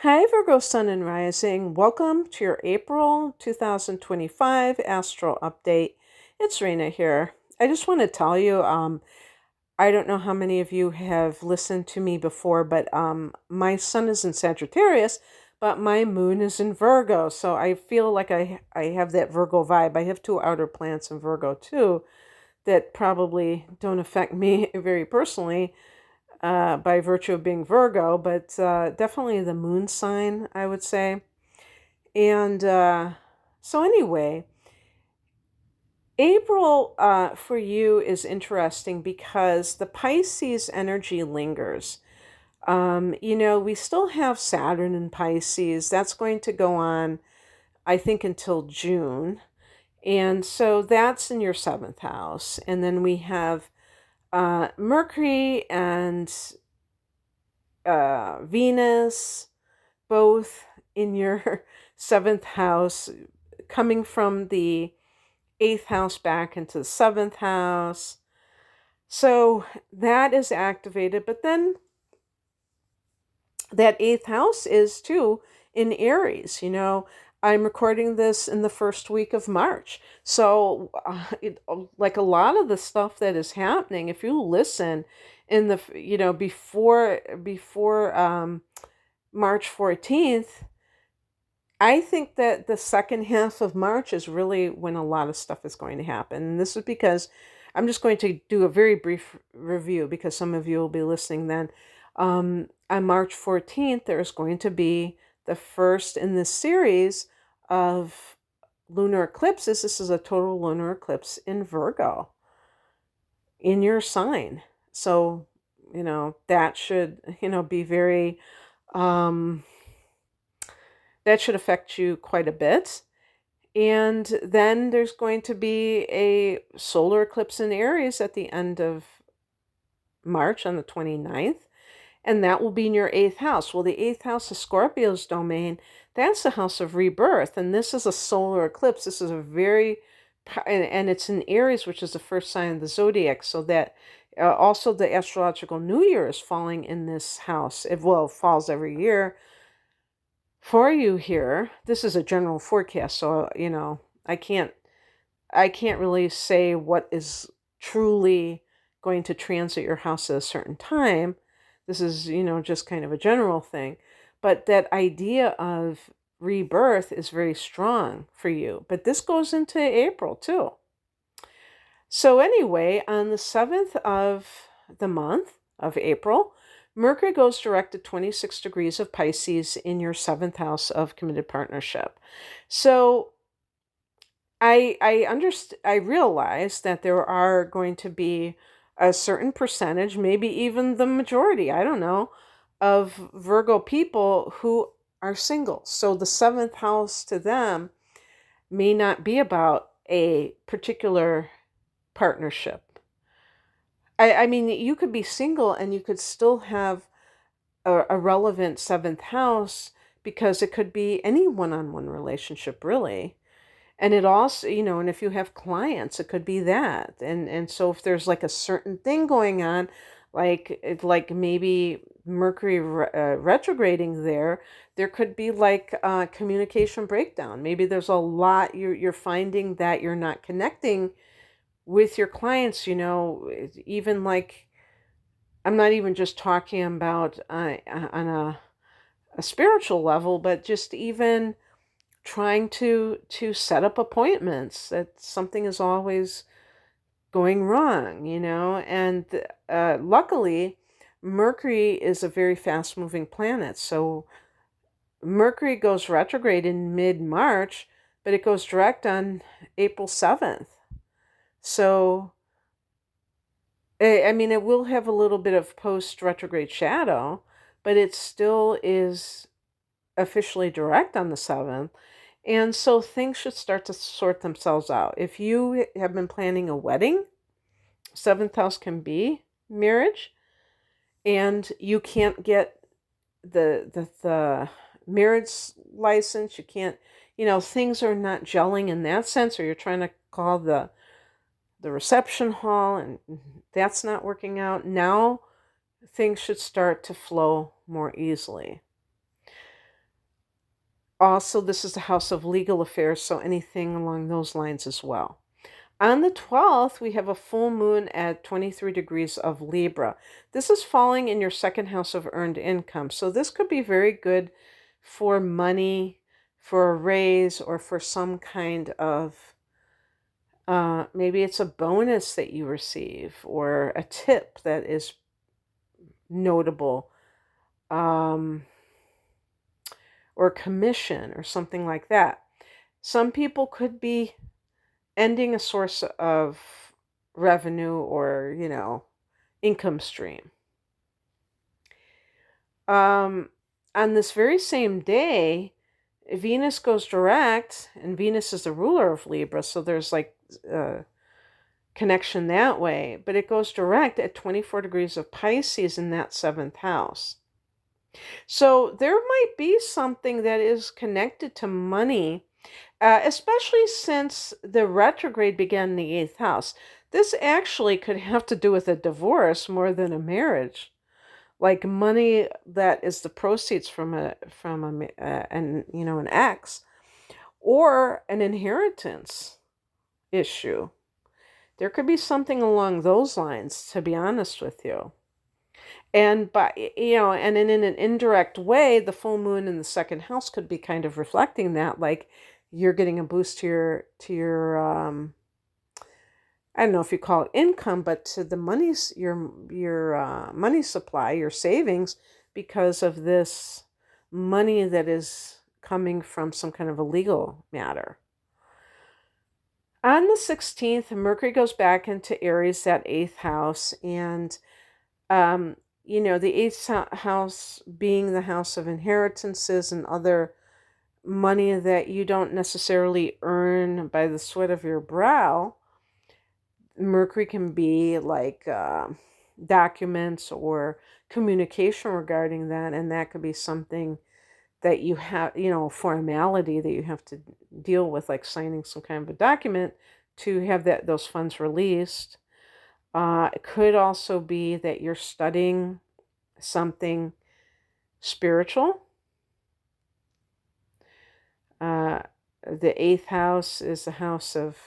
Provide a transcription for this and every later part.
Hi, Virgo Sun and Rising. Welcome to your April 2025 Astro Update. It's Rena here. I just want to tell you, I don't know how many of you have listened to me before, but my sun is in Sagittarius, but my moon is in Virgo. So I feel like I have that Virgo vibe. I have two outer planets in Virgo too that probably don't affect me very personally by virtue of being Virgo, but definitely the moon sign, I would say. And so, anyway, April for you is interesting because the Pisces energy lingers. We still have Saturn in Pisces. That's going to go on, I think, until June. And so that's in your seventh house. And then we have Mercury and Venus, both in your seventh house, coming from the eighth house back into the seventh house. So that is activated, but then that eighth house is too in Aries. I'm recording this in the first week of March. So, like a lot of the stuff that is happening, if you listen in the, before March 14th, I think that the second half of March is really when a lot of stuff is going to happen. And this is because I'm just going to do a very brief review because some of you will be listening then. On March 14th, there's going to be the first in this series of lunar eclipses. This is a total lunar eclipse in Virgo, in your sign. So, that should, be very, that should affect you quite a bit. And then there's going to be a solar eclipse in Aries at the end of March on the 29th. And that will be in your eighth house. Well, the eighth house is Scorpio's domain. That's the house of rebirth. And this is a solar eclipse. This is a very, and it's in Aries, which is the first sign of the zodiac. So that also the astrological new year is falling in this house. It falls every year for you here. This is a general forecast. So, I can't really say what is truly going to transit your house at a certain time. This is, just kind of a general thing. But that idea of rebirth is very strong for you. But this goes into April too. So anyway, on the 7th of the month of April, Mercury goes direct at 26 degrees of Pisces in your seventh house of committed partnership. So I realize that there are going to be a certain percentage, maybe even the majority, I don't know, of Virgo people who are single. So the seventh house to them may not be about a particular partnership. I mean, you could be single and you could still have a relevant seventh house because it could be any one-on-one relationship, really. And it also, and if you have clients, it could be that. And so if there's like a certain thing going on, like maybe Mercury retrograding there could be like a communication breakdown. Maybe there's a lot you're finding that you're not connecting with your clients, even like, I'm not even just talking about on a spiritual level, but just even trying to set up appointments, that something is always going wrong, and luckily Mercury is a very fast moving planet. So Mercury goes retrograde in mid-March, but it goes direct on April 7th. So I mean, it will have a little bit of post retrograde shadow, but it still is officially direct on the 7th. And so things should start to sort themselves out. If you have been planning a wedding, seventh house can be marriage, and you can't get the marriage license. You can't, things are not gelling in that sense, or you're trying to call the reception hall and that's not working out. Now things should start to flow more easily. Also, this is the house of legal affairs, so anything along those lines as well. On the 12th, we have a full moon at 23 degrees of Libra. This is falling in your second house of earned income. So this could be very good for money, for a raise, or for some kind of, maybe it's a bonus that you receive, or a tip that is notable, or commission, or something like that. Some people could be ending a source of revenue or, income stream. On this very same day, Venus goes direct, and Venus is the ruler of Libra, so there's like a connection that way, but it goes direct at 24 degrees of Pisces in that seventh house. So there might be something that is connected to money, especially since the retrograde began in the eighth house. This actually could have to do with a divorce more than a marriage, like money that is the proceeds from an ex, or an inheritance issue. There could be something along those lines, to be honest with you. And and in an indirect way, the full moon in the second house could be kind of reflecting that, like you're getting a boost to your I don't know if you call it income, but to the money's your money supply, your savings, because of this money that is coming from some kind of a legal matter. On the 16th, Mercury goes back into Aries, that eighth house, and the eighth house being the house of inheritances and other money that you don't necessarily earn by the sweat of your brow. Mercury can be like documents or communication regarding that, and that could be something that you have, formality that you have to deal with, like signing some kind of a document to have those funds released. It could also be that you're studying something spiritual. The eighth house is the house of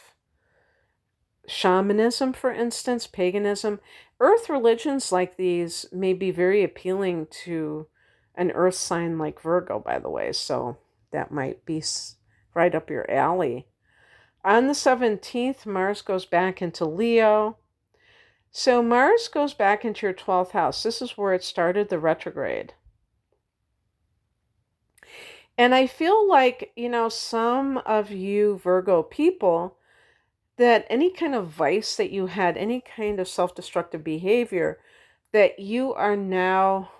shamanism, for instance, paganism. Earth religions like these may be very appealing to an earth sign like Virgo, by the way, so that might be right up your alley. On the 17th, Mars goes back into Leo. So Mars goes back into your 12th house. This is where it started the retrograde. And I feel like, some of you Virgo people, that any kind of vice that you had, any kind of self-destructive behavior, that you are now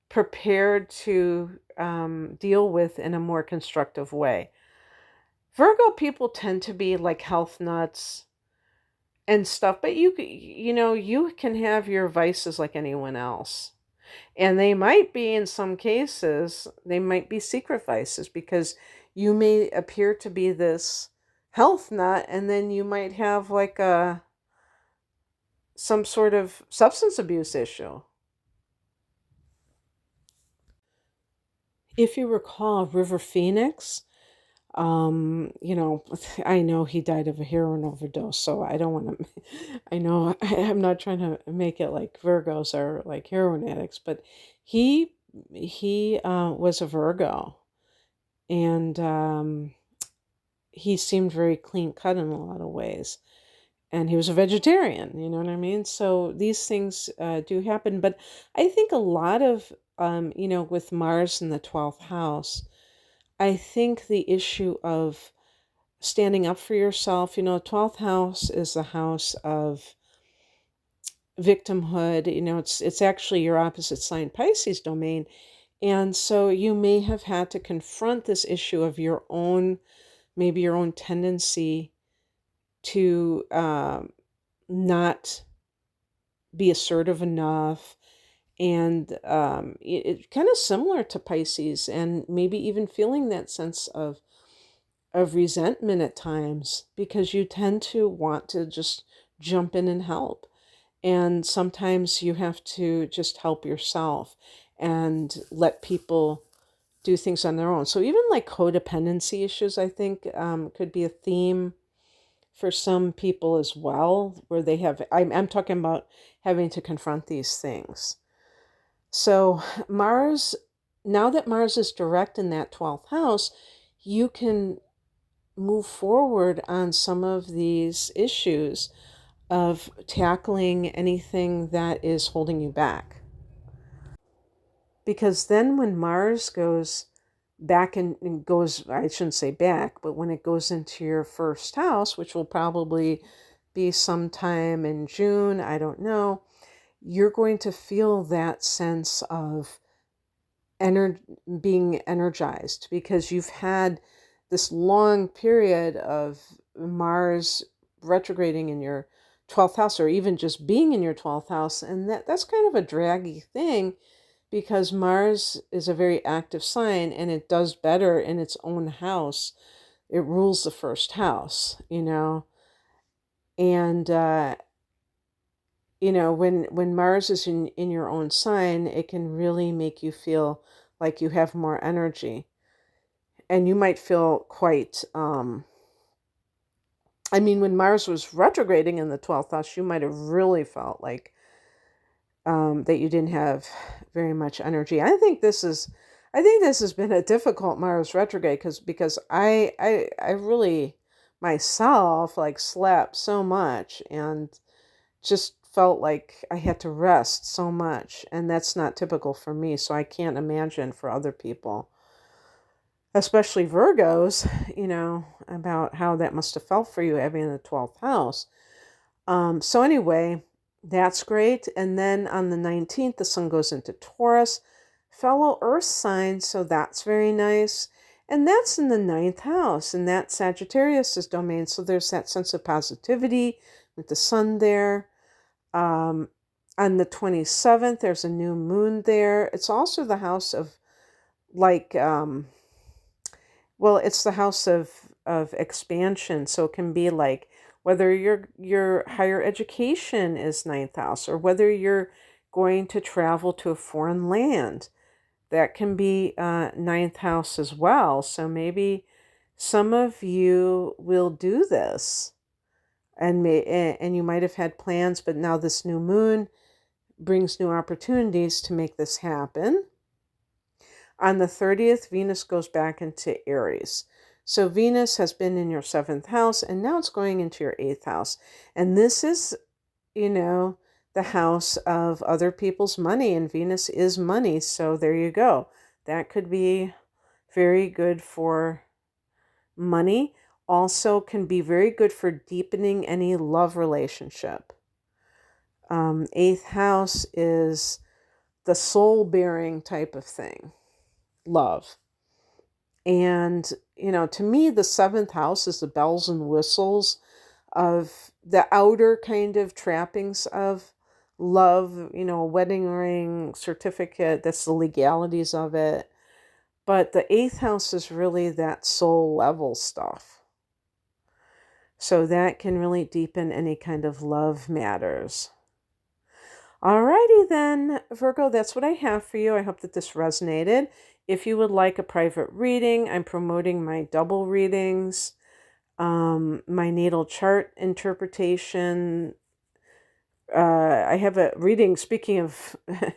prepared to deal with in a more constructive way. Virgo people tend to be like health nuts and stuff, but you can have your vices like anyone else. And they might be, in some cases, they might be secret vices, because you may appear to be this health nut, and then you might have like some sort of substance abuse issue. If you recall River Phoenix, I know he died of a heroin overdose, so I don't want to, I know I'm not trying to make it like Virgos are like heroin addicts, but he was a Virgo, and he seemed very clean cut in a lot of ways. And he was a vegetarian, you know what I mean? So these things do happen. But I think a lot of, with Mars in the 12th house, I think the issue of standing up for yourself, 12th house is the house of victimhood. It's actually your opposite sign, Pisces domain. And so you may have had to confront this issue of maybe your own tendency to not be assertive enough. And it's kind of similar to Pisces, and maybe even feeling that sense of resentment at times, because you tend to want to just jump in and help. And sometimes you have to just help yourself and let people do things on their own. So even like codependency issues, I think, could be a theme for some people as well, where they have, I'm talking about having to confront these things. So Mars, now that Mars is direct in that 12th house, you can move forward on some of these issues of tackling anything that is holding you back. Because then when Mars goes back and goes, I shouldn't say back, but when it goes into your first house, which will probably be sometime in June, I don't know, you're going to feel that sense of being energized, because you've had this long period of Mars retrograding in your 12th house, or even just being in your 12th house. And that's kind of a draggy thing, because Mars is a very active sign and it does better in its own house. It rules the first house, and when Mars is in your own sign, it can really make you feel like you have more energy. And you might feel quite, when Mars was retrograding in the 12th house, you might have really felt like that you didn't have very much energy. I think this has been a difficult Mars retrograde, because I really myself like slept so much and just felt like I had to rest so much, and that's not typical for me, so I can't imagine for other people, especially Virgos, about how that must have felt for you having the 12th house. So anyway, that's great. And then on the 19th, the sun goes into Taurus, fellow earth sign, so that's very nice. And that's in the 9th house, and that's Sagittarius' domain, so there's that sense of positivity with the sun there. On the 27th, there's a new moon there. It's also the house of, like, it's the house of expansion. So it can be like whether your higher education is 9th house, or whether you're going to travel to a foreign land. That can be 9th house as well. So maybe some of you will do this, and you might have had plans, but now this new moon brings new opportunities to make this happen. On the 30th, Venus goes back into Aries. So Venus has been in your 7th house, and now it's going into your 8th house. And this is, the house of other people's money, and Venus is money. So there you go. That could be very good for money. Also can be very good for deepening any love relationship. 8th house is the soul-bearing type of thing. Love. And, to me, the 7th house is the bells and whistles of the outer kind of trappings of love, wedding ring, certificate, that's the legalities of it. But the 8th house is really that soul level stuff. So that can really deepen any kind of love matters. Alrighty then, Virgo, that's what I have for you. I hope that this resonated. If you would like a private reading, I'm promoting my double readings, my natal chart interpretation. I have a reading, speaking of the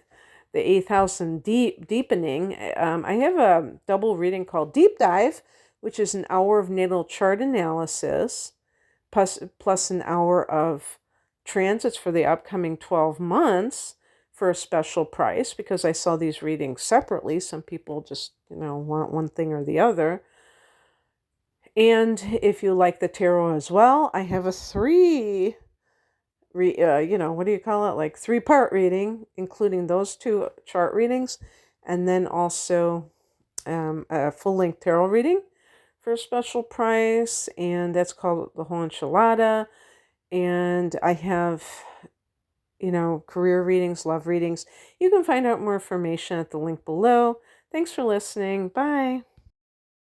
8th house and deepening. I have a double reading called Deep Dive, which is an hour of natal chart analysis, plus an hour of transits for the upcoming 12 months for a special price, because I sell these readings separately. Some people just, want one thing or the other. And if you like the tarot as well, I have a 3-part reading, including those 2 chart readings, and then also a full-length tarot reading for a special price, and that's called the whole enchilada. And I have, career readings, love readings. You can find out more information at the link below. Thanks for listening. Bye.